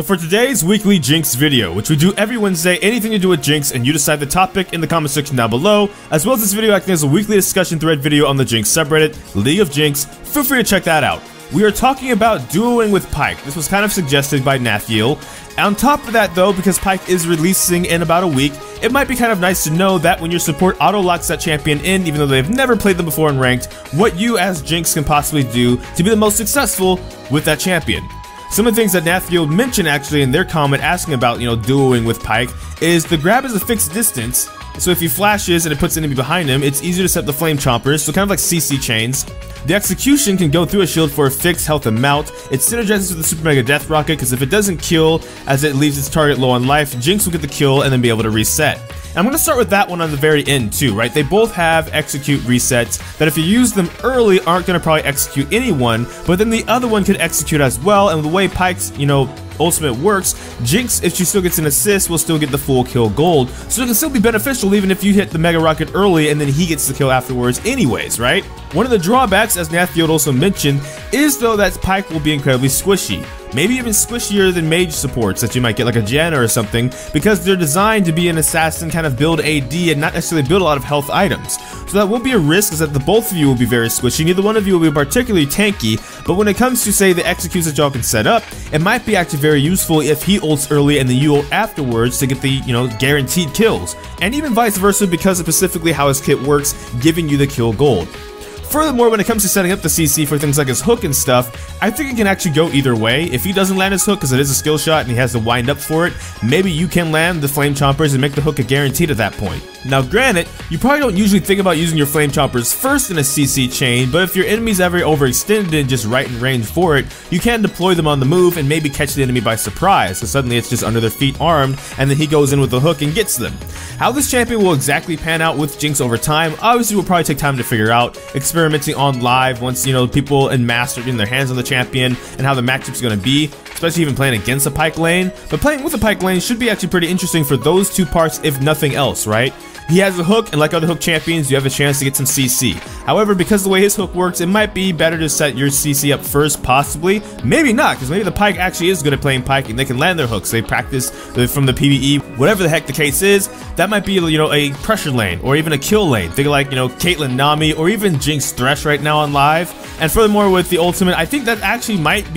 So for today's weekly Jinx video, which we do every Wednesday, anything to do with Jinx, and you decide the topic in the comment section down below, as well as this video acting as a weekly discussion thread video on the Jinx subreddit, League of Jinx, feel free to check that out. We are talking about duoing with Pyke. This was kind of suggested by Nathiel. On top of that though, because Pyke is releasing in about a week, it might be kind of nice to know that when your support auto-locks that champion in, even though they've never played them before in ranked, what you as Jinx can possibly do to be the most successful with that champion. Some of the things that Nathiel mentioned actually in their comment asking about, duoing with Pyke is the grab is a fixed distance. So if he flashes and it puts the enemy behind him, it's easier to set the flame chompers, so kind of like CC chains. The execution can go through a shield for a fixed health amount. It synergizes with the Super Mega Death Rocket because if it doesn't kill as it leaves its target low on life, Jinx will get the kill and then be able to reset. And I'm going to start with that one on the very end too, right? They both have execute resets that if you use them early aren't going to probably execute anyone, but then the other one could execute as well, and the way Pyke's, ultimate works, Jinx, if she still gets an assist, will still get the full kill gold, so it can still be beneficial even if you hit the Mega Rocket early and then he gets the kill afterwards anyways, right? One of the drawbacks, as Nathiel also mentioned, is though that Pyke will be incredibly squishy. Maybe even squishier than mage supports that you might get like a Janna or something, because they're designed to be an assassin kind of build AD and not necessarily build a lot of health items. So that will be a risk, is that the both of you will be very squishy, neither one of you will be particularly tanky, but when it comes to say the executes that y'all can set up, it might be actually very useful if he ults early and then you ult afterwards to get the, guaranteed kills. And even vice versa because of specifically how his kit works, giving you the kill gold. Furthermore, when it comes to setting up the CC for things like his hook and stuff, I think it can actually go either way. If he doesn't land his hook because it is a skill shot and he has to wind up for it, maybe you can land the flame chompers and make the hook a guaranteed at that point. Now granted, you probably don't usually think about using your flame chompers first in a CC chain, but if your enemy's ever overextended and just right in range for it, you can deploy them on the move and maybe catch the enemy by surprise, so suddenly it's just under their feet armed and then he goes in with the hook and gets them. How this champion will exactly pan out with Jinx over time, obviously will probably take time to figure out, experimenting on live once, people en masse are getting their hands on the champion and how the matchup's going to be, especially even playing against a Pyke lane. But playing with a Pyke lane should be actually pretty interesting for those two parts if nothing else, right? He has a hook, and like other hook champions, you have a chance to get some CC. However, because of the way his hook works, it might be better to set your CC up first, possibly. Maybe not, because maybe the Pyke actually is good at playing Pyke and they can land their hooks. They practice from the PvE, whatever the heck the case is. That might be, a pressure lane, or even a kill lane. Think like, Caitlyn Nami, or even Jinx Thresh right now on live. And furthermore, with the ultimate, I think that actually might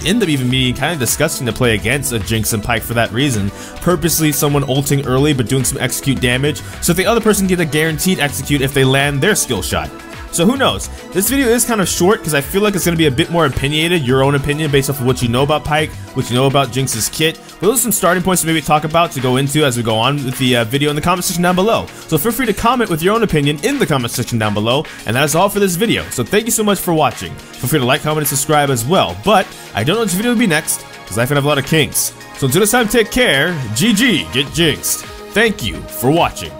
end up even being kind of disgusting to play against a Jinx and Pyke for that reason. Purposely someone ulting early, but doing some execute damage, so the other person get a guaranteed execute if they land their skill shot. So who knows? This video is kind of short because I feel like it's going to be a bit more opinionated, your own opinion based off of what you know about Pyke, what you know about Jinx's kit. But those are some starting points to maybe talk about, to go into as we go on with the video in the comment section down below. So feel free to comment with your own opinion in the comment section down below. And that is all for this video. So thank you so much for watching. Feel free to like, comment, and subscribe as well. But I don't know which video will be next because life can have a lot of kinks. So until this time, take care. GG, get jinxed. Thank you for watching.